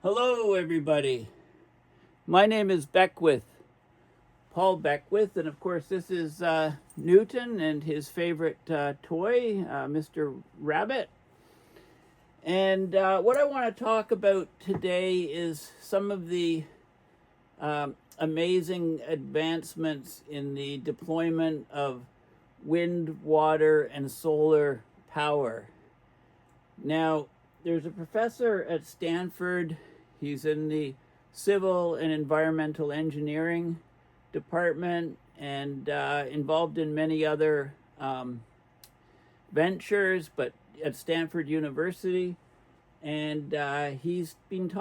Hello, everybody. My name is Beckwith, Paul Beckwith, and of course, this is Newton and his favorite toy, Mr. Rabbit. And what I want to talk about today is some of the amazing advancements in the deployment of wind, water, and solar power. Now, there's a professor at Stanford. He's in the civil and environmental engineering department and involved in many other ventures, but at Stanford University. And he's been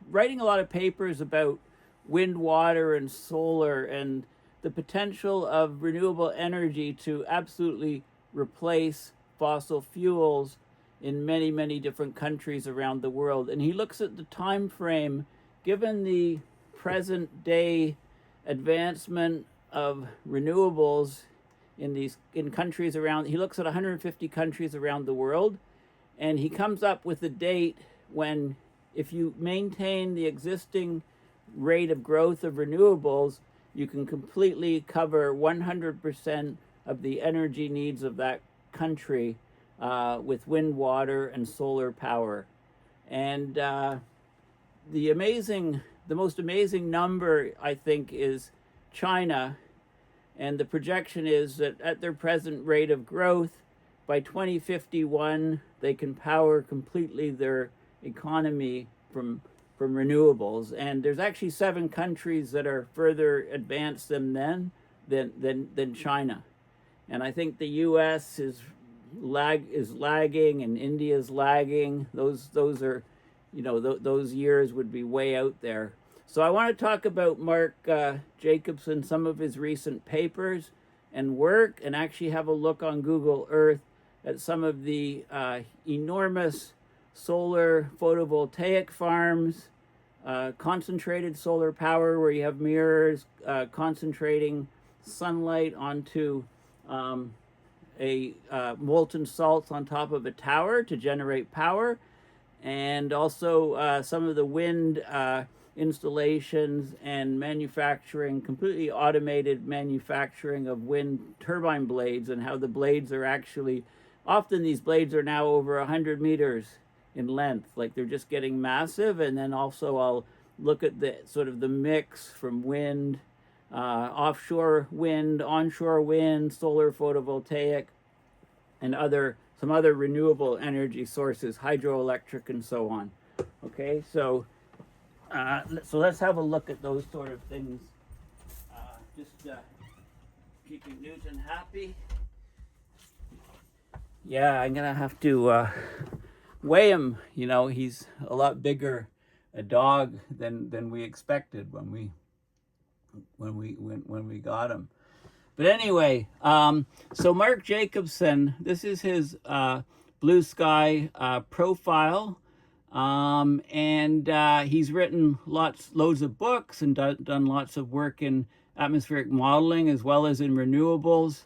writing a lot of papers about wind, water, and solar and the potential of renewable energy to absolutely replace fossil fuels in many, many different countries around the world. And he looks at the time frame, given the present day advancement of renewables in countries around, he looks at 150 countries around the world, and he comes up with a date when, if you maintain the existing rate of growth of renewables, you can completely cover 100% of the energy needs of that country with wind, water, and solar power. And the most amazing number, I think, is China. And the projection is that at their present rate of growth, by 2051, they can power completely their economy from renewables. And there's actually 7 countries that are further advanced than China. And I think the U.S. is lagging, and India's lagging. Those are, those years would be way out there. So I want to talk about Mark Jacobson, some of his recent papers and work, and actually have a look on Google Earth at some of the enormous solar photovoltaic farms, concentrated solar power where you have mirrors concentrating sunlight onto a molten salt on top of a tower to generate power, and also some of the wind installations and manufacturing, completely automated manufacturing of wind turbine blades, and how the blades are actually, often these blades are now over 100 meters in length, like they're just getting massive. And then also I'll look at the sort of the mix from wind, offshore wind, onshore wind, solar photovoltaic, and some other renewable energy sources, hydroelectric and so on. Okay, so let's have a look at those sort of things. Just keeping Newton happy. Yeah, I'm gonna have to weigh him. He's a lot bigger a dog than we expected when we got him. But anyway, so Mark Jacobson, this is his Blue Sky profile, and he's written loads of books and done lots of work in atmospheric modeling as well as in renewables.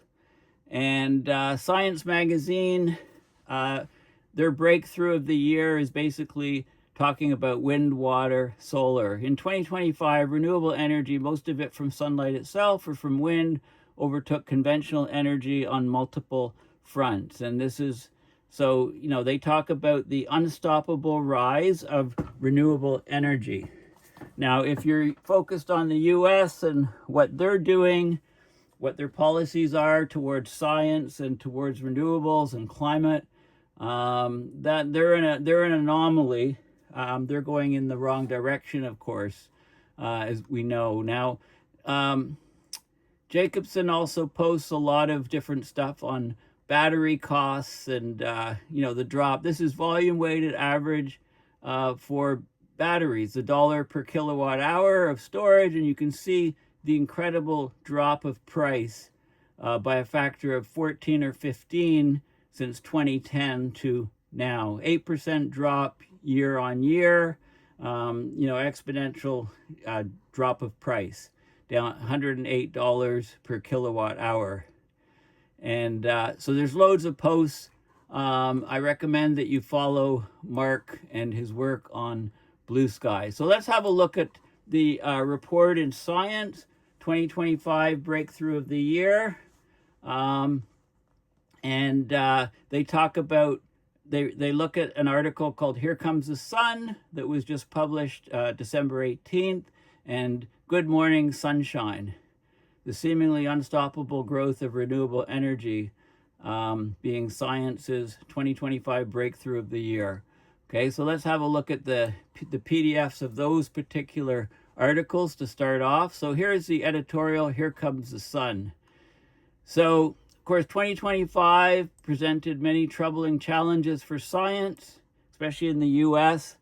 And Science Magazine, their breakthrough of the year is basically talking about wind, water, solar. In 2025, renewable energy, most of it from sunlight itself or from wind, overtook conventional energy on multiple fronts. And this is, so, they talk about the unstoppable rise of renewable energy. Now, if you're focused on the US and what they're doing, what their policies are towards science and towards renewables and climate, that they're an anomaly. They're going in the wrong direction, of course, as we know. Now, Jacobson also posts a lot of different stuff on battery costs and, the drop. This is volume weighted average for batteries, the dollar per kilowatt hour of storage, and you can see the incredible drop of price by a factor of 14 or 15 since 2010 to now. 8% drop year on year, exponential drop of price, down $108 per kilowatt hour. And so there's loads of posts. I recommend that you follow Mark and his work on blue sky. So let's have a look at the report in Science 2025 Breakthrough of the Year. They talk about, they look at an article called Here Comes the Sun that was just published December 18th, and Good Morning Sunshine, the seemingly unstoppable growth of renewable energy, being Science's 2025 Breakthrough of the Year. Okay, so let's have a look at the PDFs of those particular articles to start off. So here's the editorial, Here Comes the Sun. So, of course, 2025 presented many troubling challenges for science, especially in the US,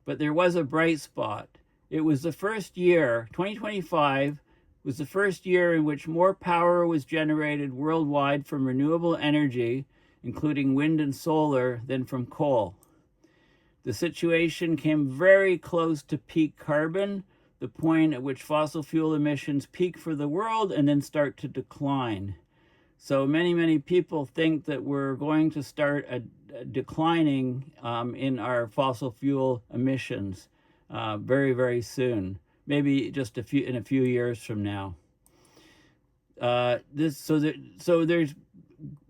but there was a bright spot. It was the first year, 2025 was the first year in which more power was generated worldwide from renewable energy, including wind and solar, than from coal. The situation came very close to peak carbon, the point at which fossil fuel emissions peak for the world and then start to decline. So many people think that we're going to start declining in our fossil fuel emissions very soon, maybe just in a few years from now. So there's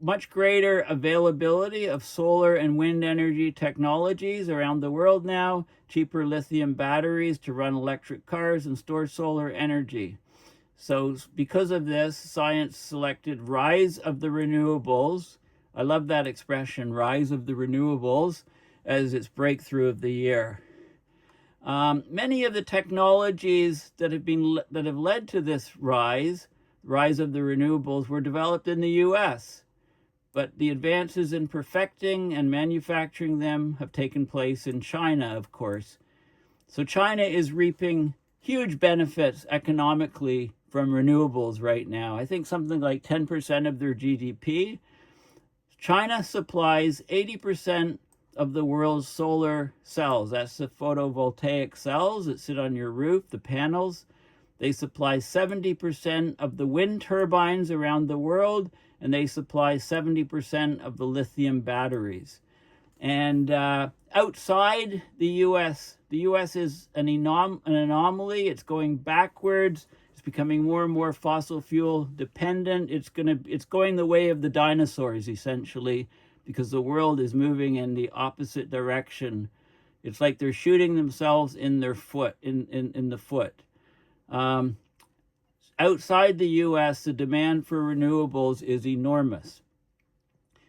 much greater availability of solar and wind energy technologies around the world now, cheaper lithium batteries to run electric cars and store solar energy. So because of this, Science selected Rise of the Renewables. I love that expression, Rise of the Renewables, as its breakthrough of the year. Many of the technologies that have led to this rise of the renewables were developed in the US, but the advances in perfecting and manufacturing them have taken place in China, of course. So China is reaping huge benefits economically from renewables right now. I think something like 10% of their GDP. China supplies 80% of the world's solar cells. That's the photovoltaic cells that sit on your roof, the panels. They supply 70% of the wind turbines around the world, and they supply 70% of the lithium batteries. And outside the US is an anomaly. It's going backwards. It's becoming more and more fossil fuel dependent. It's going the way of the dinosaurs, essentially, because the world is moving in the opposite direction. It's like they're shooting themselves in their foot, in the foot. Outside the US, the demand for renewables is enormous.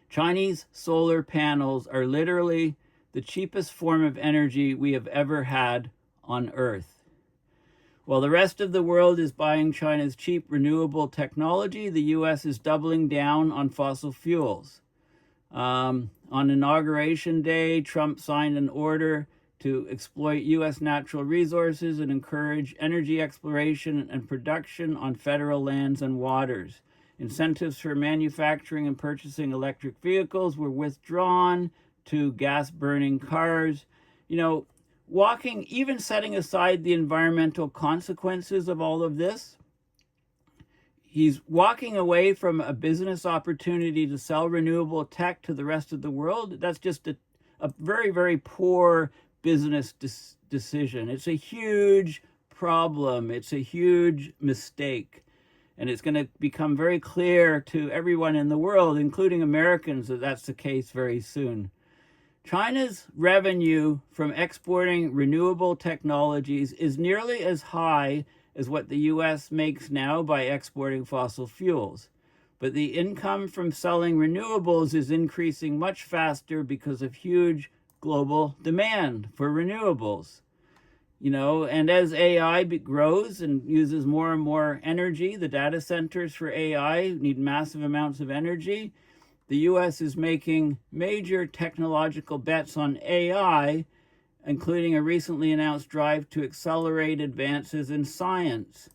Chinese solar panels are literally the cheapest form of energy we have ever had on Earth. While the rest of the world is buying China's cheap renewable technology, the US is doubling down on fossil fuels. On Inauguration Day, Trump signed an order to exploit US natural resources and encourage energy exploration and production on federal lands and waters. Incentives for manufacturing and purchasing electric vehicles were withdrawn to gas-burning cars. You know, even setting aside the environmental consequences of all of this, he's walking away from a business opportunity to sell renewable tech to the rest of the world. That's just a very poor business decision. It's a huge problem. It's a huge mistake. And it's going to become very clear to everyone in the world, including Americans, that that's the case very soon. China's revenue from exporting renewable technologies is nearly as high as what the US makes now by exporting fossil fuels. But the income from selling renewables is increasing much faster because of huge global demand for renewables. You know, and as AI grows and uses more and more energy, the data centers for AI need massive amounts of energy. The US is making major technological bets on AI, including a recently announced drive to accelerate advances in science.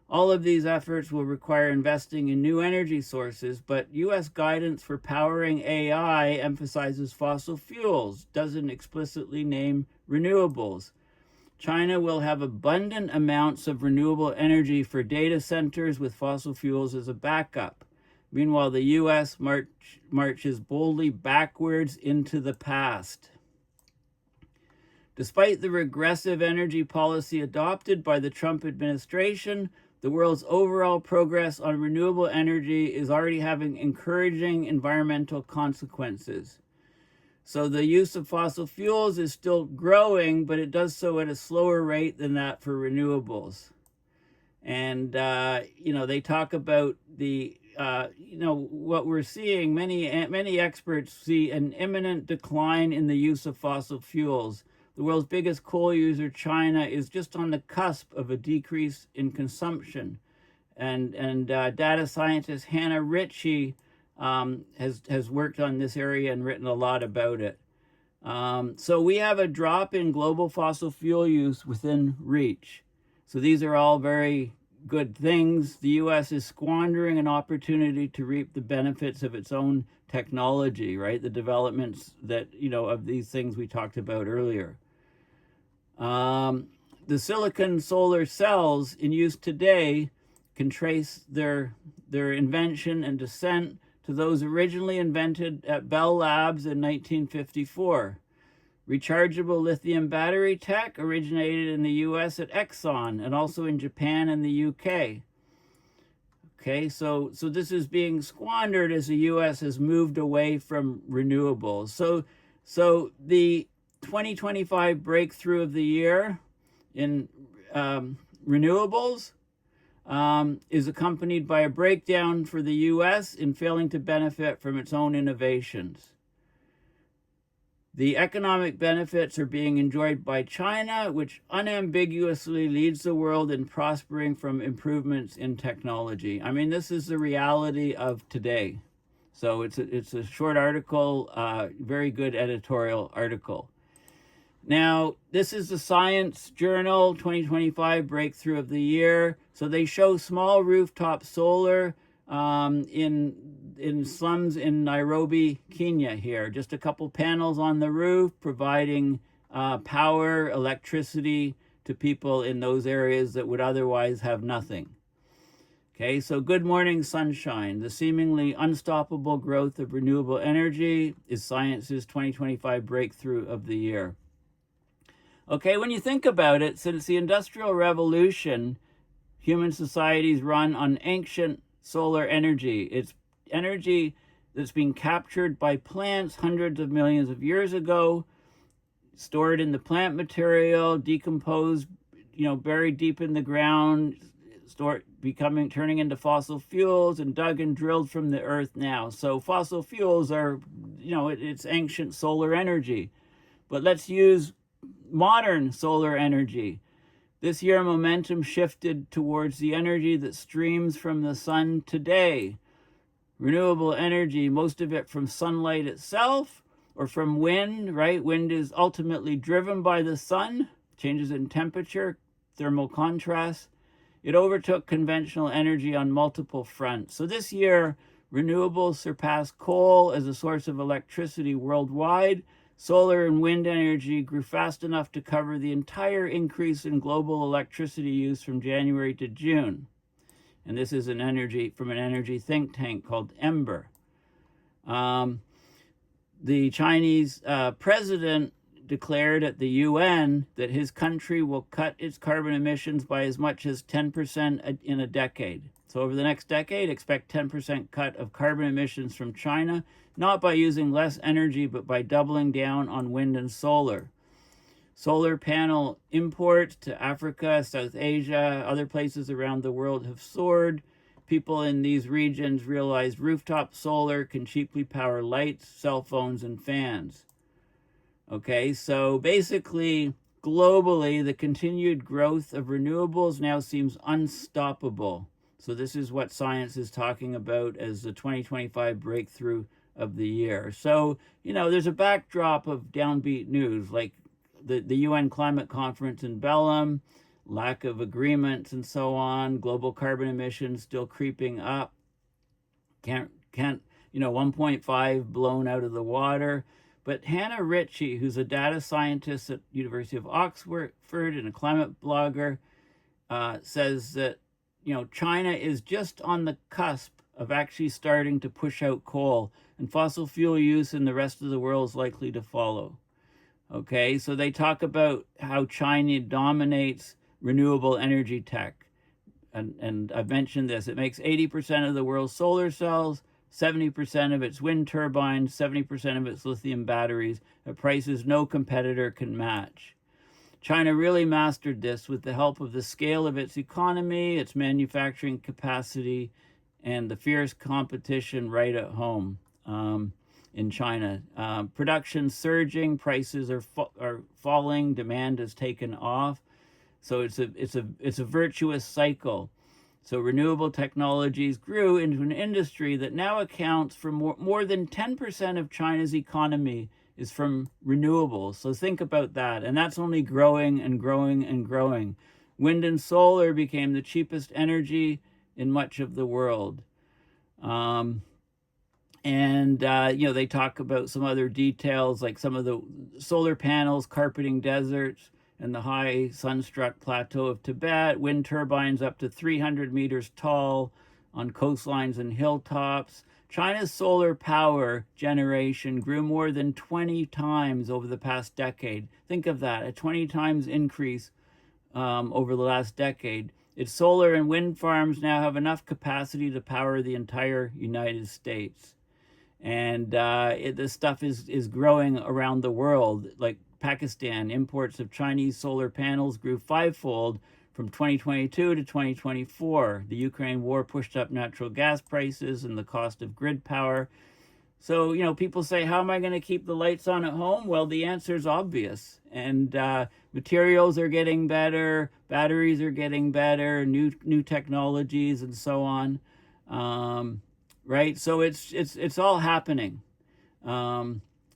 All of these efforts will require investing in new energy sources, but US guidance for powering AI emphasizes fossil fuels, doesn't explicitly name renewables. China will have abundant amounts of renewable energy for data centers with fossil fuels as a backup. Meanwhile, the US marches boldly backwards into the past. Despite the regressive energy policy adopted by the Trump administration, the world's overall progress on renewable energy is already having encouraging environmental consequences. So the use of fossil fuels is still growing, but it does so at a slower rate than that for renewables. And, they talk about the, what we're seeing. Many experts see an imminent decline in the use of fossil fuels. The world's biggest coal user, China, is just on the cusp of a decrease in consumption. And data scientist Hannah Ritchie has worked on this area and written a lot about it. So we have a drop in global fossil fuel use within reach. So these are all very good things. The U.S. is squandering an opportunity to reap the benefits of its own technology, right? The developments that, of these things we talked about earlier. The silicon solar cells in use today can trace their invention and descent to those originally invented at Bell Labs in 1954. Rechargeable lithium battery tech originated in the US at Exxon and also in Japan and the UK. Okay, so this is being squandered as the US has moved away from renewables. So the 2025 breakthrough of the year in renewables is accompanied by a breakdown for the US in failing to benefit from its own innovations. The economic benefits are being enjoyed by China, which unambiguously leads the world in prospering from improvements in technology. I mean, this is the reality of today. So it's a short article, very good editorial article. Now, this is the Science Journal 2025 Breakthrough of the Year. So they show small rooftop solar in slums in Nairobi, Kenya here. Just a couple panels on the roof providing power, electricity to people in those areas that would otherwise have nothing. Okay, so good morning sunshine. The seemingly unstoppable growth of renewable energy is Science's 2025 Breakthrough of the Year. Okay, when you think about it, since the Industrial Revolution, human societies run on ancient solar energy. It's energy that's been captured by plants hundreds of millions of years ago, stored in the plant material, decomposed, buried deep in the ground, turning into fossil fuels and dug and drilled from the earth now. So fossil fuels are, it's ancient solar energy. But let's use modern solar energy. This year, momentum shifted towards the energy that streams from the sun today. Renewable energy, most of it from sunlight itself or from wind, right? Wind is ultimately driven by the sun, changes in temperature, thermal contrast. It overtook conventional energy on multiple fronts. So this year, renewables surpassed coal as a source of electricity worldwide. Solar and wind energy grew fast enough to cover the entire increase in global electricity use from January to June. And this is from an energy think tank called Ember. The Chinese president declared at the UN that his country will cut its carbon emissions by as much as 10% in a decade. So over the next decade, expect 10% cut of carbon emissions from China, not by using less energy, but by doubling down on wind and solar. Solar panel imports to Africa, South Asia, other places around the world have soared. People in these regions realize rooftop solar can cheaply power lights, cell phones, and fans. Okay, so basically, globally, the continued growth of renewables now seems unstoppable. So this is what science is talking about as the 2025 breakthrough of the year. So, there's a backdrop of downbeat news, like the UN climate conference in Belém, lack of agreements and so on, global carbon emissions still creeping up, can't 1.5 blown out of the water. But Hannah Ritchie, who's a data scientist at University of Oxford and a climate blogger, says that China is just on the cusp of actually starting to push out coal, and fossil fuel use in the rest of the world is likely to follow. Okay, so they talk about how China dominates renewable energy tech. And I've mentioned this. It makes 80% of the world's solar cells, 70% of its wind turbines, 70% of its lithium batteries at prices no competitor can match. China really mastered this with the help of the scale of its economy, its manufacturing capacity, and the fierce competition right at home in China. Production surging, prices are falling, demand has taken off. So it's a virtuous cycle. So renewable technologies grew into an industry that now accounts for more than 10% of China's economy is from renewables. So think about that. And that's only growing and growing and growing. Wind and solar became the cheapest energy in much of the world. They talk about some other details, like some of the solar panels carpeting deserts and the high sun-struck plateau of Tibet, wind turbines up to 300 meters tall on coastlines and hilltops. China's solar power generation grew more than 20 times over the past decade. Think of that, a 20 times increase over the last decade. Its solar and wind farms now have enough capacity to power the entire United States. And this stuff is growing around the world. Like Pakistan, imports of Chinese solar panels grew fivefold from 2022 to 2024. The Ukraine war pushed up natural gas prices and the cost of grid power. So, people say, how am I going to keep the lights on at home? Well, the answer is obvious. And materials are getting better, batteries are getting better, new technologies and so on. Right? So it's all happening.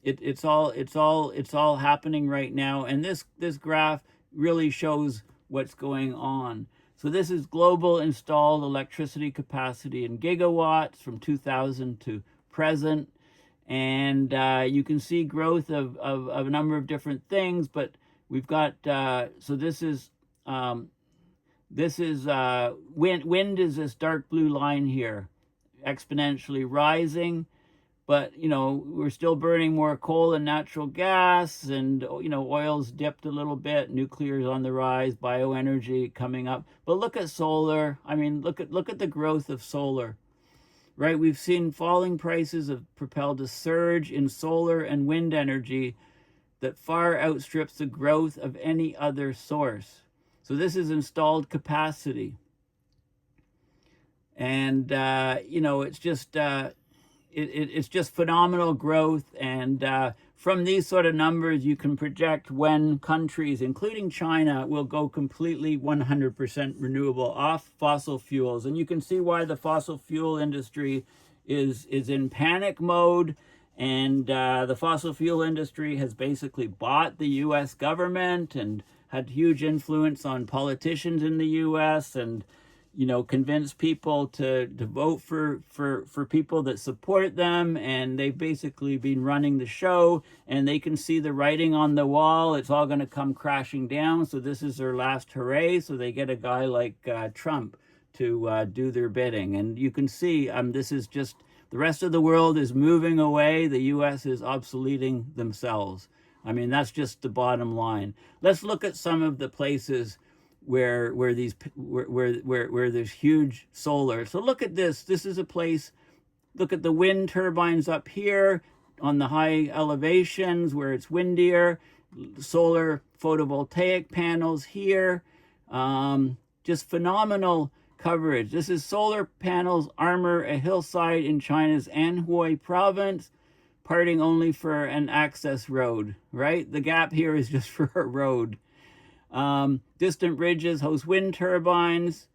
It's all happening right now. And this graph really shows what's going on. So this is global installed electricity capacity in gigawatts from 2000 to present. And you can see growth of a number of different things, but we've got, so this is wind is this dark blue line here, exponentially rising. But, we're still burning more coal and natural gas, and, oil's dipped a little bit, nuclear's on the rise, bioenergy coming up. But look at solar. I mean, look at the growth of solar, right? We've seen falling prices have propelled a surge in solar and wind energy that far outstrips the growth of any other source. So this is installed capacity. And, it's just... It's just phenomenal growth, and from these sort of numbers you can project when countries, including China, will go completely 100% renewable, off fossil fuels. And you can see why the fossil fuel industry is in panic mode, and the fossil fuel industry has basically bought the US government and had huge influence on politicians in the US, and convince people to vote for people that support them, and they've basically been running the show, and they can see the writing on the wall. It's all going to come crashing down. So this is their last hooray. So they get a guy like Trump to do their bidding, and you can see this is just the rest of the world is moving away. The U.S. is obsoleting themselves. I mean, that's just the bottom line. Let's look at some of the places where there's huge solar. So look at this. This is a place, look at the wind turbines up here on the high elevations where it's windier, solar photovoltaic panels here. Just phenomenal coverage. This is solar panels armor a hillside in China's Anhui province, parting only for an access road, right? The gap here is just for a road. Distant ridges host wind turbines,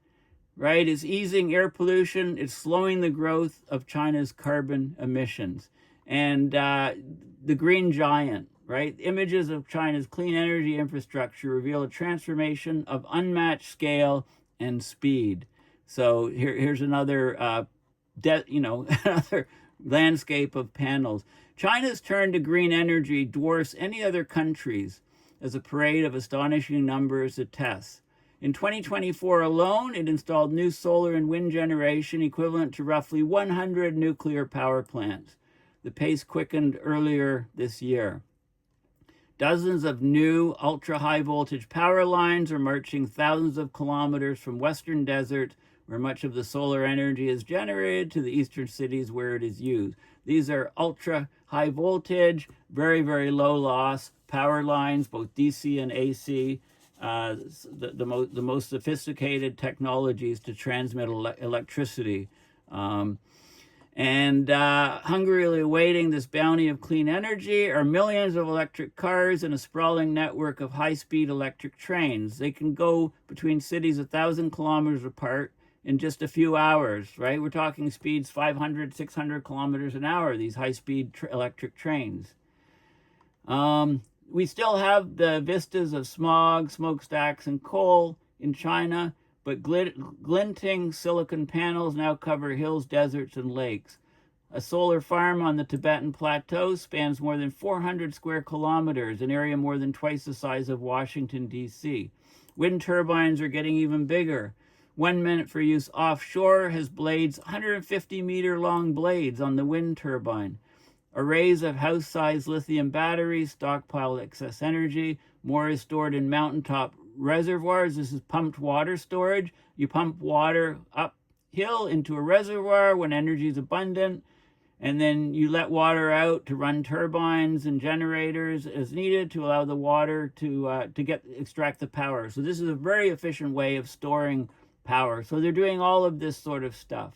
right? It's easing air pollution. It's slowing the growth of China's carbon emissions. And the green giant, right? Images of China's clean energy infrastructure reveal a transformation of unmatched scale and speed. So here's another, another landscape of panels. China's turn to green energy dwarfs any other country's, as a parade of astonishing numbers attests. In 2024 alone, it installed new solar and wind generation equivalent to roughly 100 nuclear power plants. The pace quickened earlier this year. Dozens of new ultra-high voltage power lines are marching thousands of kilometers from western desert, where much of the solar energy is generated, to the eastern cities where it is used. These are ultra-high voltage, very, very low loss power lines, both DC and AC, the most sophisticated technologies to transmit electricity. Hungrily awaiting this bounty of clean energy are millions of electric cars and a sprawling network of high-speed electric trains. They can go between cities 1,000 kilometers apart in just a few hours, right? We're talking speeds 500, 600 kilometers an hour, these high-speed electric trains. We still have the vistas of smog, smokestacks, and coal in China, but glinting silicon panels now cover hills, deserts, and lakes. A solar farm on the Tibetan Plateau spans more than 400 square kilometers, an area more than twice the size of Washington, D.C. Wind turbines are getting even bigger. 1 minute for use offshore has blades, 150-meter long blades on the wind turbine. Arrays of house-sized lithium batteries stockpile excess energy. More is stored in mountaintop reservoirs. This is pumped water storage. You pump water uphill into a reservoir when energy is abundant, and then you let water out to run turbines and generators as needed to allow the water to extract the power. So this is a very efficient way of storing power. So they're doing all of this sort of stuff.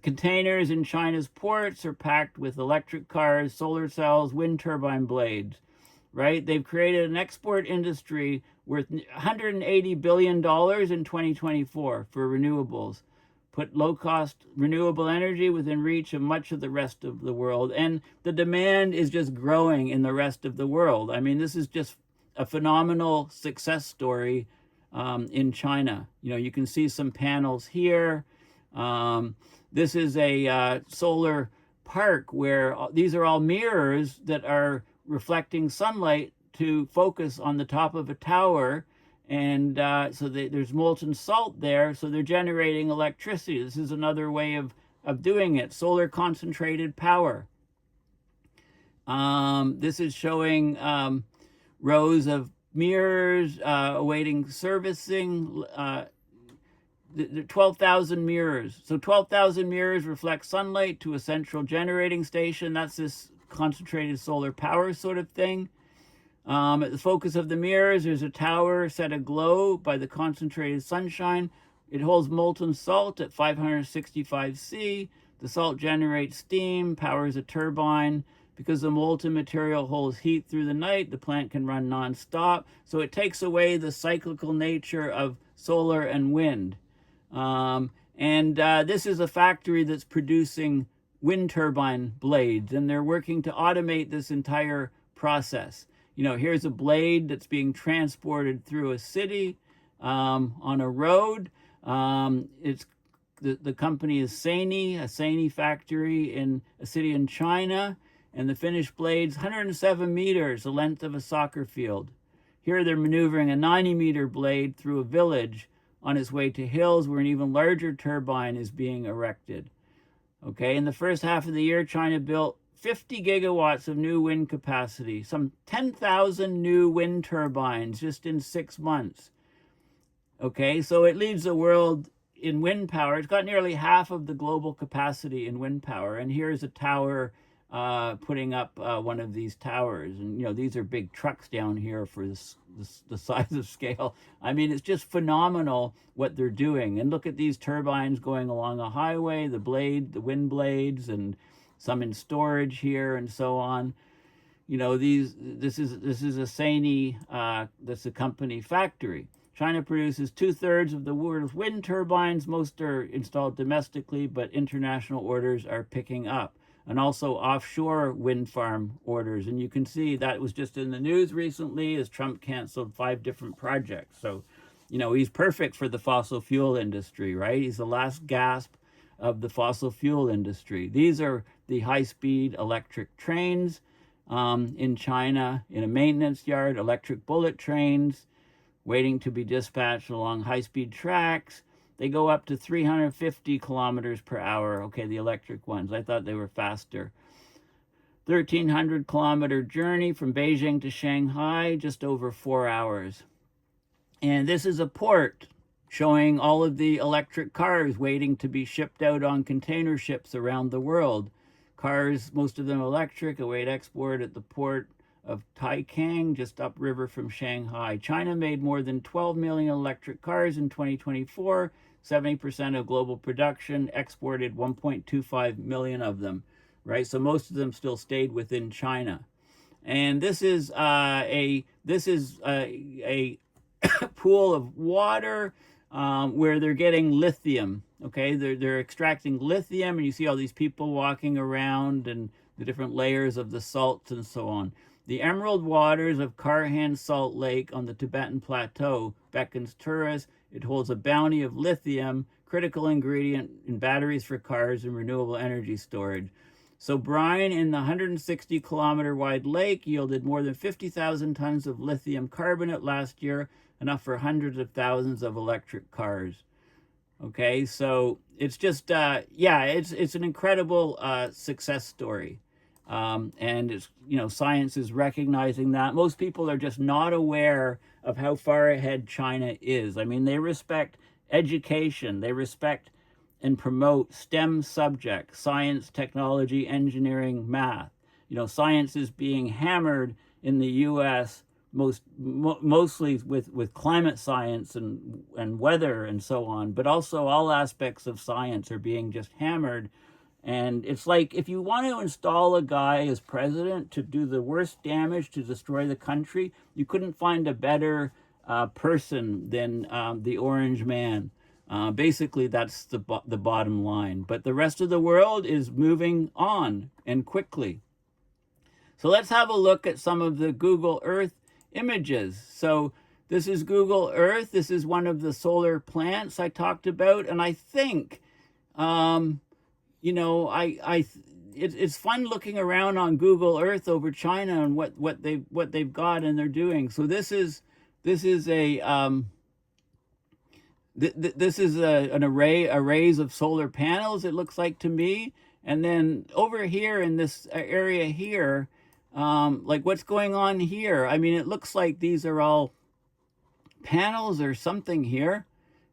Containers in China's ports are packed with electric cars, solar cells, wind turbine blades, right? They've created an export industry worth $180 billion in 2024 for renewables. Put low-cost renewable energy within reach of much of the rest of the world. And the demand is just growing in the rest of the world. I mean, this is just a phenomenal success story in China. You know, you can see some panels here. This is a solar park where these are all mirrors that are reflecting sunlight to focus on the top of a tower. And so there's molten salt there, so they're generating electricity. This is another way of doing it, solar concentrated power. This is showing rows of mirrors awaiting servicing. 12,000 mirrors. So 12,000 mirrors reflect sunlight to a central generating station. That's this concentrated solar power sort of thing. At the focus of the mirrors, there's a tower set aglow by the concentrated sunshine. It holds molten salt at 565 C. The salt generates steam, powers a turbine. Because the molten material holds heat through the night, the plant can run nonstop. So it takes away the cyclical nature of solar and wind. This is a factory that's producing wind turbine blades, and they're working to automate this entire process. You know, here's a blade that's being transported through a city on a road. It's the company is Sany, a Sany factory in a city in China, and the finished blade's 107 meters, the length of a soccer field. Here they're maneuvering a 90-meter blade through a village on its way to hills where an even larger turbine is being erected. Okay, in the first half of the year, China built 50 gigawatts of new wind capacity, some 10,000 new wind turbines just in 6 months. Okay, so it leads the world in wind power. It's got nearly half of the global capacity in wind power. And here's a tower putting up one of these towers. And, you know, these are big trucks down here for the size of scale. I mean, it's just phenomenal what they're doing. And look at these turbines going along a highway, the wind blades, and some in storage here and so on. You know, this is a Sany, that's a company factory. China produces 2/3 of the world's wind turbines. Most are installed domestically, but international orders are picking up. And also offshore wind farm orders. And you can see that was just in the news recently as Trump canceled 5 different projects. So, you know, he's perfect for the fossil fuel industry, right? He's the last gasp of the fossil fuel industry. These are the high-speed electric trains in China, in a maintenance yard, electric bullet trains waiting to be dispatched along high-speed tracks. They go up to 350 kilometers per hour. Okay, the electric ones. I thought they were faster. 1,300-kilometer journey from Beijing to Shanghai, just over 4 hours. And this is a port showing all of the electric cars waiting to be shipped out on container ships around the world. Cars, most of them electric, await export at the port of Taikang, just upriver from Shanghai. China made more than 12 million electric cars in 2024, 70% of global production, exported 1.25 million of them, right? So most of them still stayed within China. And this is a pool of water where they're getting lithium. Okay, they're extracting lithium, and you see all these people walking around and the different layers of the salts and so on. The emerald waters of Karhan Salt Lake on the Tibetan Plateau beckons tourists. It holds a bounty of lithium, critical ingredient in batteries for cars and renewable energy storage. So brine in the 160-kilometer wide lake yielded more than 50,000 tons of lithium carbonate last year, enough for hundreds of thousands of electric cars. Okay, so it's just, it's an incredible success story. And it's, science is recognizing that. Most people are just not aware of how far ahead China is. I mean, they respect education, they respect and promote STEM subjects, science, technology, engineering, math. Science is being hammered in the US mostly with climate science and weather and so on, but also all aspects of science are being just hammered. And it's like, if you want to install a guy as president to do the worst damage, to destroy the country, you couldn't find a better person than the Orange Man. Basically, that's the bottom line. But the rest of the world is moving on, and quickly. So let's have a look at some of the Google Earth images. So this is Google Earth. This is one of the solar plants I talked about. And I think, it's fun looking around on Google Earth over China and what they've got and they're doing. So this is an arrays of solar panels, it looks like to me. And then over here in this area here, like what's going on here? I mean, it looks like these are all panels or something here,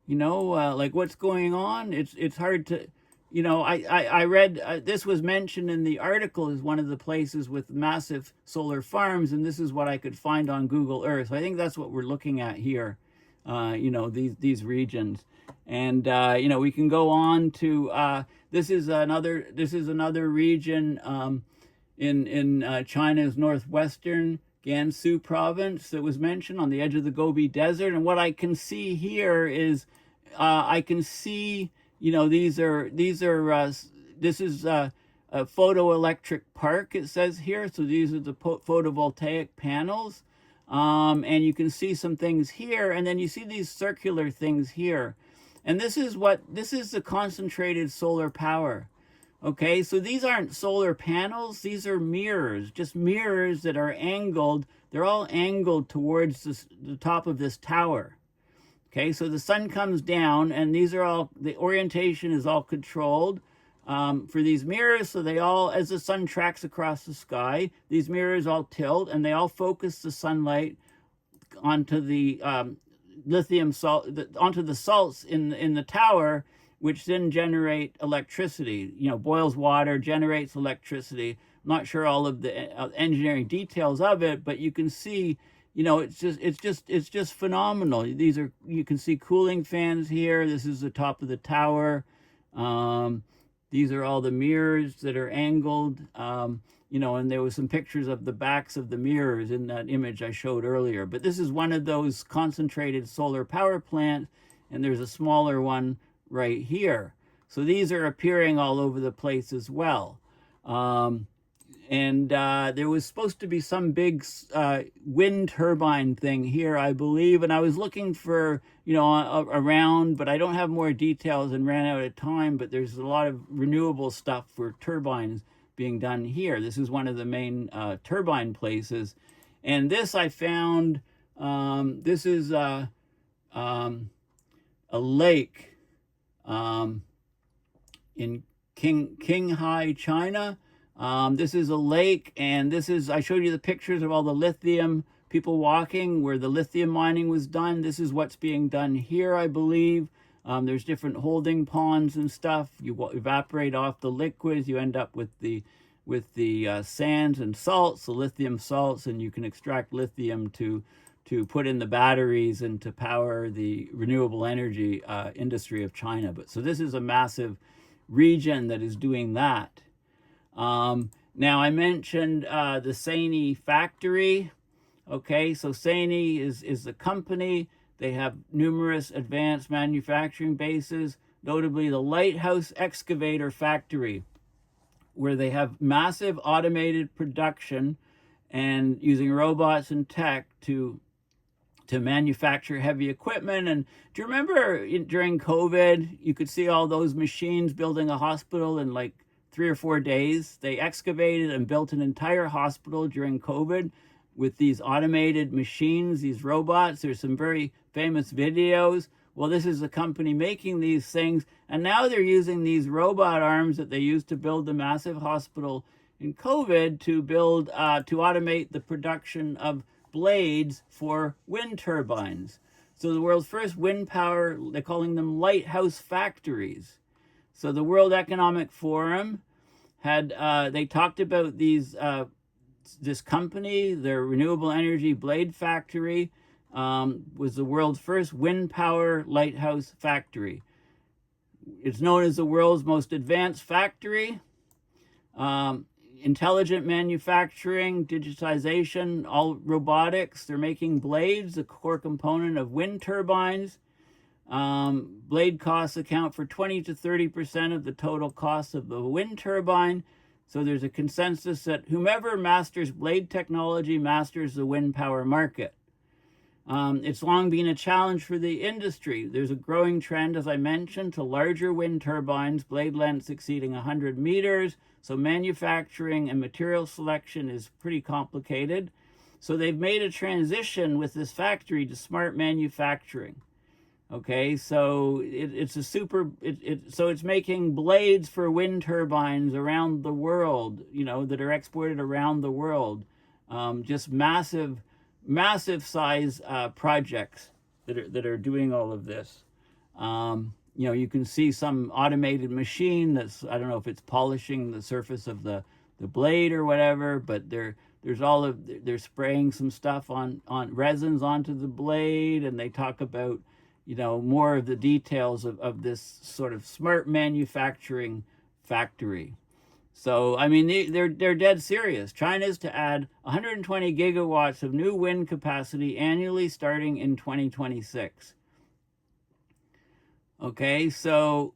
like what's going on? It's hard to, I read, this was mentioned in the article as one of the places with massive solar farms, and this is what I could find on Google Earth. So I think that's what we're looking at here, these regions. And, we can go on to, this is another region in China's northwestern Gansu province that was mentioned on the edge of the Gobi Desert. And what I can see here is, I can see, this is a photoelectric park, it says here. So these are the photovoltaic panels. And you can see some things here, and then you see these circular things here. And this is the concentrated solar power. Okay, so these aren't solar panels, these are mirrors, just mirrors that are angled. They're all angled towards the top of this tower. Okay, so the sun comes down, and these are all, the orientation is all controlled for these mirrors. So they all, as the sun tracks across the sky, these mirrors all tilt, and they all focus the sunlight onto the lithium salt, onto the salts in the tower, which then generate electricity. Boils water, generates electricity. I'm not sure all of the engineering details of it, but you can see, it's just phenomenal. You can see cooling fans here. This is the top of the tower. These are all the mirrors that are angled. And there was some pictures of the backs of the mirrors in that image I showed earlier. But this is one of those concentrated solar power plants, and there's a smaller one right here. So these are appearing all over the place as well. There was supposed to be some big wind turbine thing here, I believe, and I was looking for, around, but I don't have more details and ran out of time. But there's a lot of renewable stuff for turbines being done here. This is one of the main turbine places. And this I found, this is a lake in Qinghai, China. This is a lake, and this is, I showed you the pictures of all the lithium people walking where the lithium mining was done. This is what's being done here, I believe. There's different holding ponds and stuff. You evaporate off the liquids, you end up with the sands and salts, the lithium salts, and you can extract lithium to put in the batteries and to power the renewable energy industry of China. But so this is a massive region that is doing that. Now I mentioned the Sany factory. Okay, so Sany is the company. They have numerous advanced manufacturing bases, notably the Lighthouse Excavator Factory, where they have massive automated production and using robots and tech to manufacture heavy equipment. And do you remember during COVID, you could see all those machines building a hospital in like 3 or 4 days? They excavated and built an entire hospital during COVID with these automated machines, these robots. There's some very famous videos. Well, this is a company making these things, and now they're using these robot arms that they used to build the massive hospital in COVID to build, to automate the production of blades for wind turbines. So the world's first wind power, they're calling them lighthouse factories. So the World Economic Forum had, they talked about this company, their renewable energy blade factory, was the world's first wind power lighthouse factory. It's known as the world's most advanced factory. Intelligent manufacturing, digitization, all robotics. They're making blades, a core component of wind turbines. Blade costs account for 20 to 30% of the total cost of the wind turbine. So there's a consensus that whomever masters blade technology masters the wind power market. It's long been a challenge for the industry. There's a growing trend, as I mentioned, to larger wind turbines, blade lengths exceeding 100 meters. So manufacturing and material selection is pretty complicated. So they've made a transition with this factory to smart manufacturing. Okay, so it's making blades for wind turbines around the world, that are exported around the world. Just massive size projects that are doing all of this. You can see some automated machine that's, I don't know if it's polishing the surface of the blade or whatever, but they're spraying some stuff on resins onto the blade, and they talk about more of the details of this sort of smart manufacturing factory. So, I mean, they're dead serious. China's to add 120 gigawatts of new wind capacity annually starting in 2026. Okay, so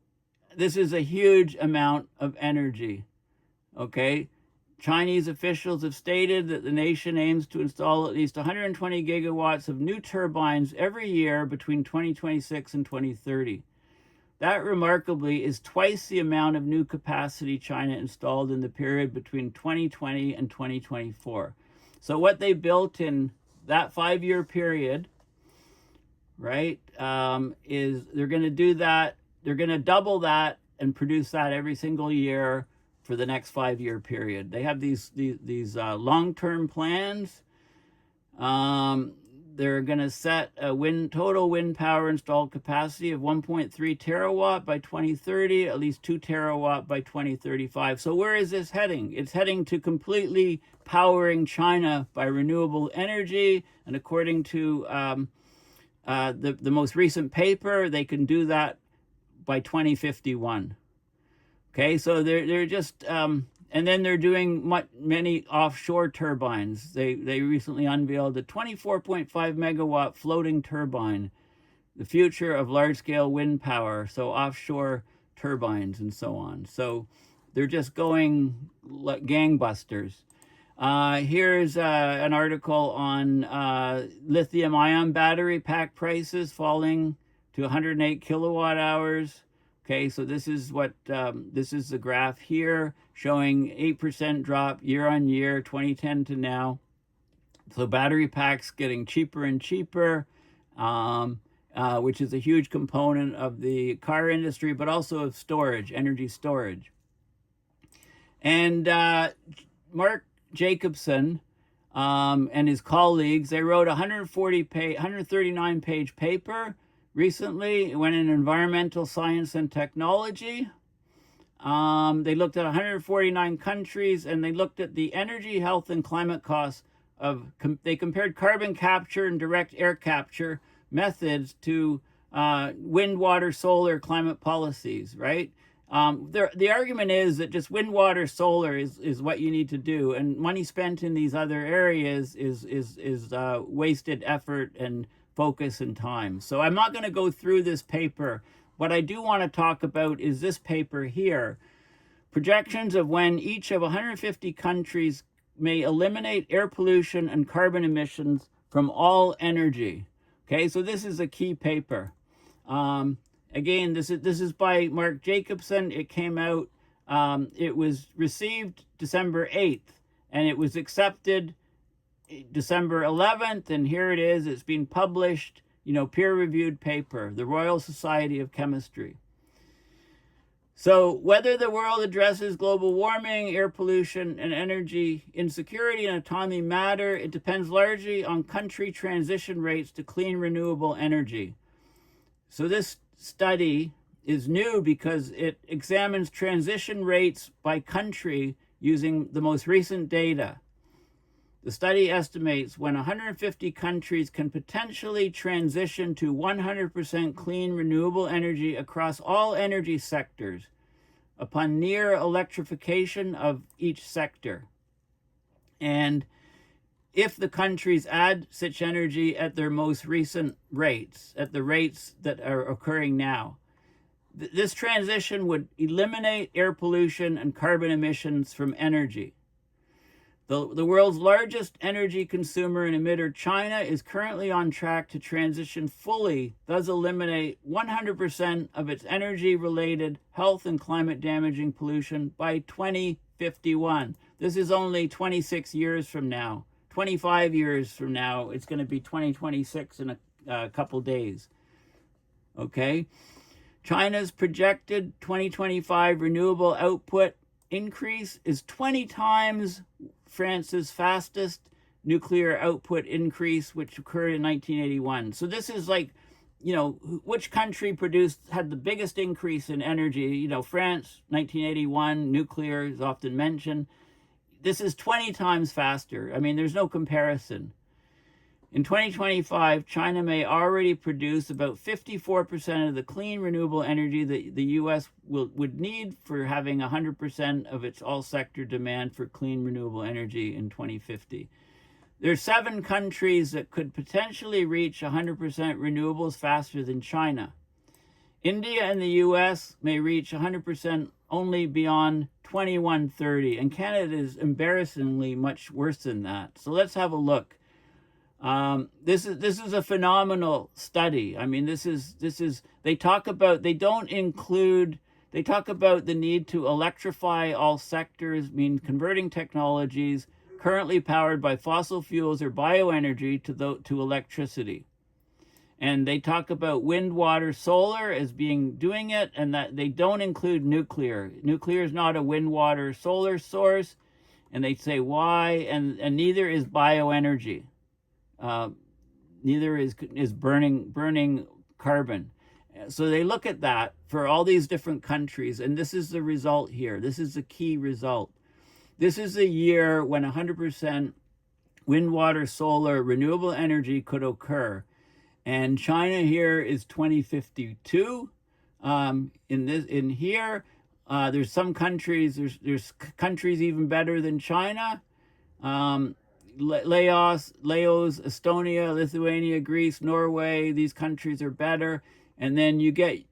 this is a huge amount of energy. Okay, Chinese officials have stated that the nation aims to install at least 120 gigawatts of new turbines every year between 2026 and 2030. That, remarkably, is twice the amount of new capacity China installed in the period between 2020 and 2024. So what they built in that 5-year period, right, is they're going to do that. They're going to double that and produce that every single year for the next 5-year period. They have these long-term plans. They're going to set a total wind power installed capacity of 1.3 terawatt by 2030, at least 2 terawatt by 2035. So where is this heading? It's heading to completely powering China by renewable energy. And according to the most recent paper, they can do that by 2051. Okay, so they're just, and then they're doing many offshore turbines. They recently unveiled a 24.5 megawatt floating turbine, the future of large-scale wind power, so offshore turbines and so on. So they're just going like gangbusters. Here's an article on lithium-ion battery pack prices falling to 108 kilowatt hours. Okay, so this is the graph here showing 8% drop year on year, 2010 to now. So battery packs getting cheaper and cheaper, which is a huge component of the car industry, but also of storage, energy storage. And Mark Jacobson and his colleagues, they wrote a 139-page paper recently. It went in Environmental Science and Technology. They looked at 149 countries, and they looked at the energy, health, and climate costs they compared carbon capture and direct air capture methods to wind, water, solar, climate policies, right? The argument is that just wind, water, solar is what you need to do, and money spent in these other areas is wasted effort and focus and time. So I'm not going to go through this paper. What I do want to talk about is this paper here, projections of when each of 150 countries may eliminate air pollution and carbon emissions from all energy. Okay, so this is a key paper. Again, this is by Mark Jacobson. It came out, it was received December 8th, and it was accepted December 11th, and here it is. It's been published, peer-reviewed paper, the Royal Society of Chemistry. So whether the world addresses global warming, air pollution, and energy insecurity and autonomy matter, it depends largely on country transition rates to clean renewable energy. So this study is new because it examines transition rates by country using the most recent data. The study estimates when 150 countries can potentially transition to 100% clean renewable energy across all energy sectors upon near electrification of each sector. And if the countries add such energy at their most recent rates, at the rates that are occurring now, this transition would eliminate air pollution and carbon emissions from energy. The world's largest energy consumer and emitter, China, is currently on track to transition fully, thus eliminate 100% of its energy-related health and climate-damaging pollution by 2051. This is only 26 years from now. 25 years from now, it's going to be 2026 in a couple days. Okay? China's projected 2025 renewable output increase is 20 times France's fastest nuclear output increase, which occurred in 1981. So this is like, which country had the biggest increase in energy? France, 1981, nuclear is often mentioned. This is 20 times faster. I mean, there's no comparison. In 2025, China may already produce about 54% of the clean renewable energy that the U.S. would need for having 100% of its all-sector demand for clean renewable energy in 2050. There are 7 countries that could potentially reach 100% renewables faster than China. India and the U.S. may reach 100% only beyond 2130, and Canada is embarrassingly much worse than that. So let's have a look. This is a phenomenal study. I mean, they talk about the need to electrify all sectors, converting technologies currently powered by fossil fuels or bioenergy to electricity. And they talk about wind, water, solar as doing it, and that they don't include nuclear. Nuclear is not a wind, water, solar source, and they say why, and neither is bioenergy. Neither is burning carbon. So they look at that for all these different countries, and this is the result here. This is the key result. This is a year when 100% wind, water, solar, renewable energy could occur. And China here is 2052. In here, there's some countries, there's countries even better than China. Laos, Estonia, Lithuania, Greece, Norway, these countries are better. And then you get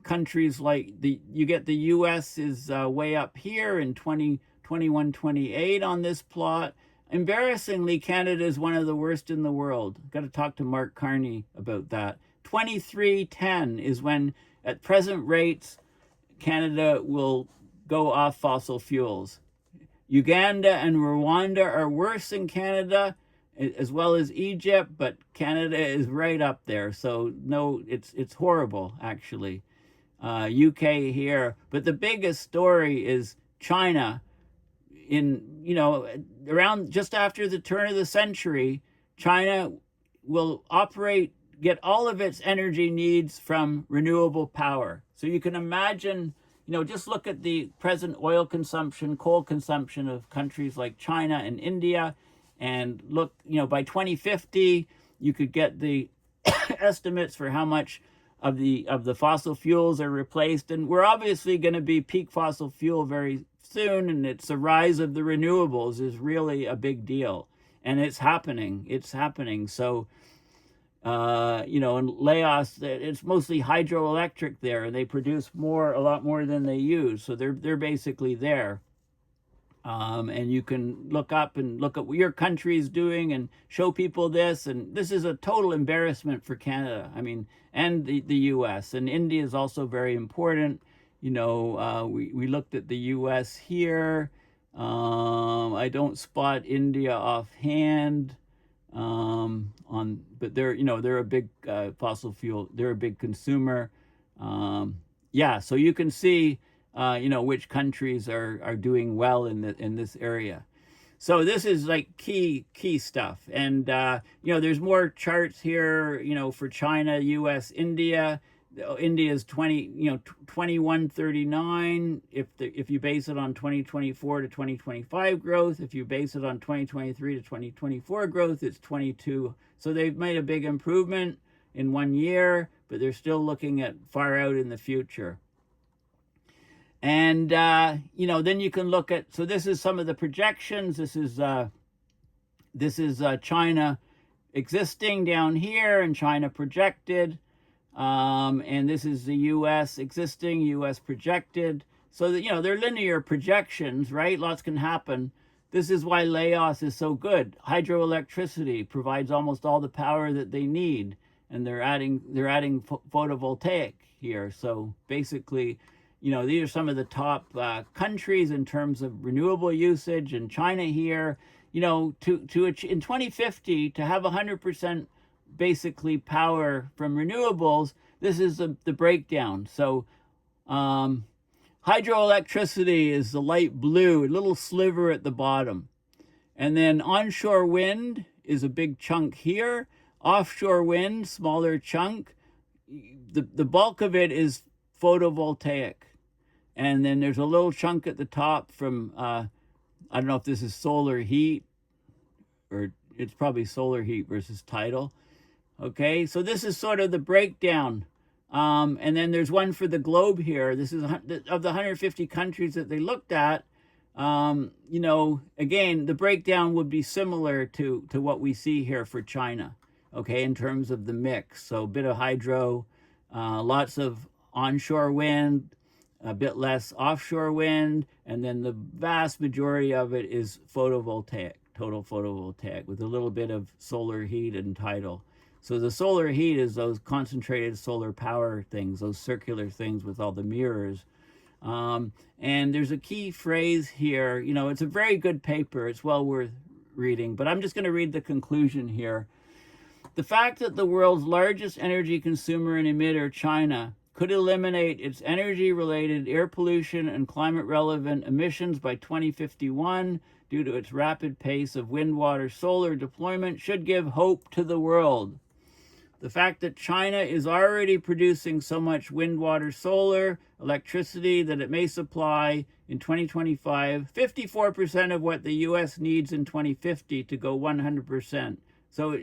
countries like the US is way up here in 2021, 28 on this plot. Embarrassingly, Canada is one of the worst in the world. Got to talk to Mark Carney about that. 2310 is when, at present rates, Canada will go off fossil fuels. Uganda and Rwanda are worse than Canada, as well as Egypt, but Canada is right up there. So no, it's horrible, actually. UK here. But the biggest story is China in, around just after the turn of the century, China will get all of its energy needs from renewable power. So you can imagine, just look at the present oil consumption, coal consumption of countries like China and India, and look, by 2050, you could get the estimates for how much of the fossil fuels are replaced. And we're obviously going to be peak fossil fuel very soon, and it's the rise of the renewables is really a big deal, and it's happening. So in Laos, it's mostly hydroelectric there, and they produce a lot more than they use. So they're basically there. And you can look up and look at what your country is doing and show people this. And this is a total embarrassment for Canada. I mean, and the U.S. And India is also very important. We looked at the U.S. here. I don't spot India offhand. But they're a big fossil fuel. They're a big consumer. So you can see which countries are doing well in this area. So this is like key stuff. And there's more charts here, for China, US, India. India's 2139 if you base it on 2024 to 2025 growth. If you base it on 2023 to 2024 growth, it's 22. So they've made a big improvement in 1 year, but they're still looking at far out in the future. And then you can look at, so this is some of the projections. This is China existing down here and China projected. And this is the U.S. existing, U.S. projected. So that, they're linear projections, right? Lots can happen. This is why Laos is so good. Hydroelectricity provides almost all the power that they need, and they're adding photovoltaic here. So basically, these are some of the top countries in terms of renewable usage, and China here, in 2050 to have 100% basically power from renewables. This is the breakdown. So hydroelectricity is the light blue, a little sliver at the bottom. And then onshore wind is a big chunk here. Offshore wind, smaller chunk. The bulk of it is photovoltaic. And then there's a little chunk at the top from, I don't know if this is solar heat, or it's probably solar heat versus tidal. Okay, so this is sort of the breakdown. And then there's one for the globe here. This is of the 150 countries that they looked at. Again, the breakdown would be similar to what we see here for China, okay, in terms of the mix. So a bit of hydro, lots of onshore wind, a bit less offshore wind, and then the vast majority of it is photovoltaic, total photovoltaic, with a little bit of solar heat and tidal. So the solar heat is those concentrated solar power things, those circular things with all the mirrors. And there's a key phrase here. It's a very good paper. It's well worth reading, but I'm just going to read the conclusion here. The fact that the world's largest energy consumer and emitter, China, could eliminate its energy-related air pollution and climate-relevant emissions by 2051 due to its rapid pace of wind, water, solar deployment should give hope to the world. The fact that China is already producing so much wind, water, solar electricity that it may supply in 2025 54% of what the U.S. needs in 2050 to go 100%. So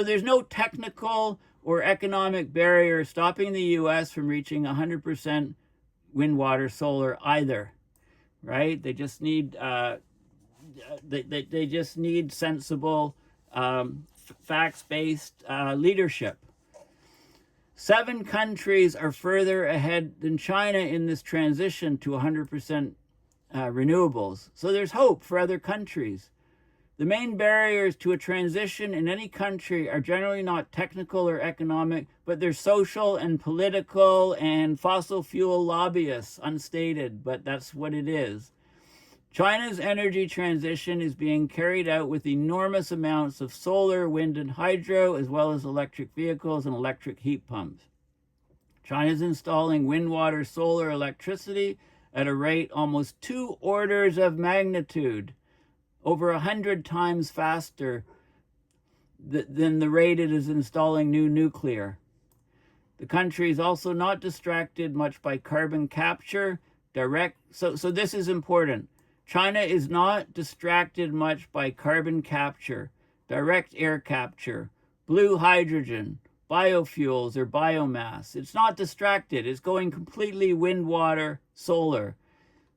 there's no technical or economic barrier stopping the U.S. from reaching 100% wind, water, solar either, right? They just need they just need sensible, facts-based leadership. 7 countries are further ahead than China in this transition to 100% renewables. So there's hope for other countries. The main barriers to a transition in any country are generally not technical or economic, but they're social and political and fossil fuel lobbyists, unstated, but that's what it is. China's energy transition is being carried out with enormous amounts of solar, wind, and hydro, as well as electric vehicles and electric heat pumps. China's installing wind, water, solar electricity at a rate almost 2 orders of magnitude, over 100 times faster than the rate it is installing new nuclear. The country is also not distracted much by carbon capture, so this is important. China is not distracted much by carbon capture, direct air capture, blue hydrogen, biofuels or biomass. It's not distracted. It's going completely wind, water, solar.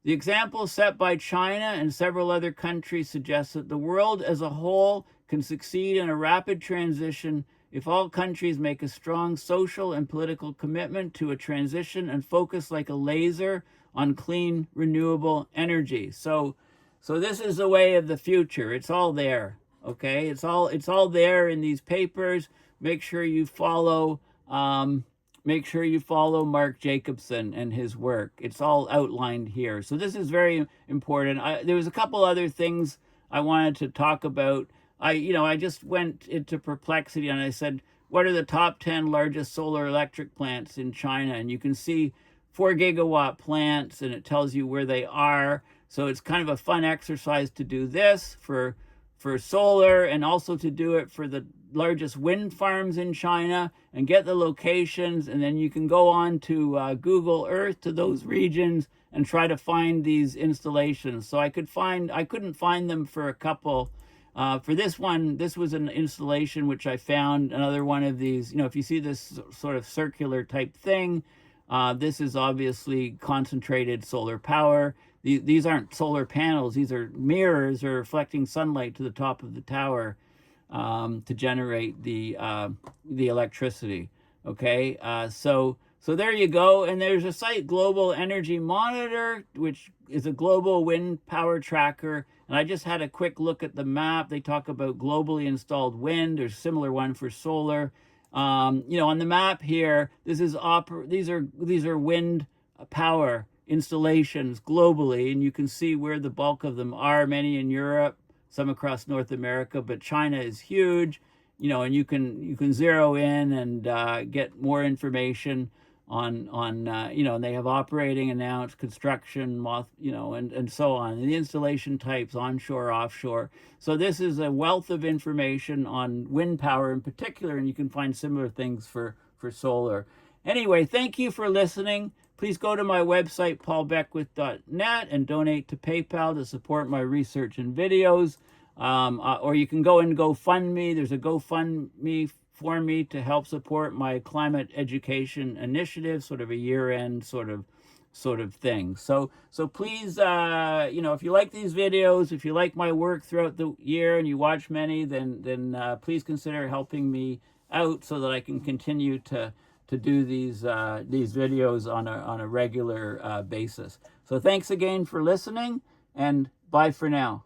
The example set by China and several other countries suggests that the world as a whole can succeed in a rapid transition if all countries make a strong social and political commitment to a transition and focus like a laser on clean, renewable energy. So this is the way of the future. It's all there, okay? It's all there in these papers. Make sure you follow Mark Jacobson and his work. It's all outlined here. So this is very important. There was a couple other things I wanted to talk about. I just went into perplexity and I said, what are the top 10 largest solar electric plants in China? And you can see 4 gigawatt plants, and it tells you where they are. So it's kind of a fun exercise to do this for solar, and also to do it for the largest wind farms in China and get the locations, and then you can go on to Google Earth to those regions and try to find these installations. So I couldn't find them for a couple. For this one, this was an installation which I found. Another one of these, if you see this sort of circular type thing, this is obviously concentrated solar power. These aren't solar panels. These are mirrors or reflecting sunlight to the top of the tower to generate the electricity. Okay, so there you go. And there's a site, Global Energy Monitor, which is a global wind power tracker. And I just had a quick look at the map. They talk about globally installed wind. There's a similar one for solar. On the map here, these are wind power installations globally, and you can see where the bulk of them are. Many in Europe, some across North America, but China is huge. And you can zero in and get more information on and they have operating, announced, construction, and so on, and the installation types, onshore, offshore. So this is a wealth of information on wind power in particular, and you can find similar things for solar. Anyway, thank you for listening. Please go to my website, paulbeckwith.net, and donate to PayPal to support my research and videos. Or you can go and GoFundMe. There's a GoFundMe for me to help support my climate education initiative, sort of a year-end sort of thing. So please, if you like these videos, if you like my work throughout the year and you watch many, then please consider helping me out so that I can continue to do these videos on a regular basis. So thanks again for listening, and bye for now.